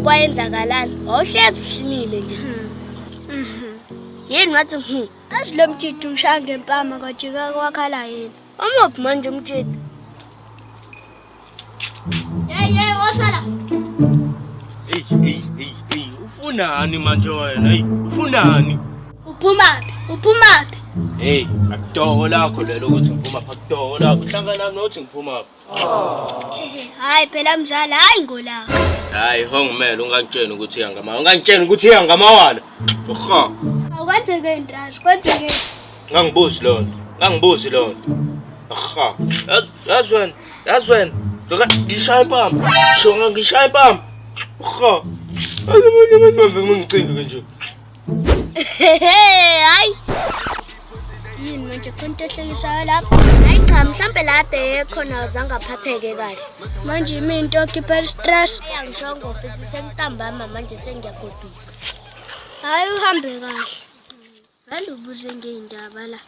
kwayenzakalani? Wawuhlezi ushimile nje. Yini wathi Asilo mtshithu ushaya ngempama kwajika kwakhala yini. Amaphi manje umtshithu? Hey, wasala. Hey, ufunani manje wena? Hey, ufunani? Uphumaphi? Hey, akudoko lakho lelo ukuthi ngiphuma pha kudoko lakho. Hlangana nami nokuthi ngiphuma pha. Hayi phela mzala, hayi ngolaka. Hayi, hongimele ungangitsheni ukuthi uyangama. Ungangitsheni ukuthi uyangamawala. Ukha. Akwenzeke intrashi, kwenzeke. Ngangibuzi lo nto. Akha. Yazi wena. Loka ngishaya impama. Shonga ngishaya impama. Ukha. Manje ngicike nje. Hayi. Yini manje konke ehlekisayo lapha? Hayi cha mhlambe lade khona uzangaphatheke kahle. Manje imi into okhipha stress. Yangisho ofisi sengitambama manje sengiyagoduka. Hayi uhambe kahle. Vele ubuze ngeindaba la.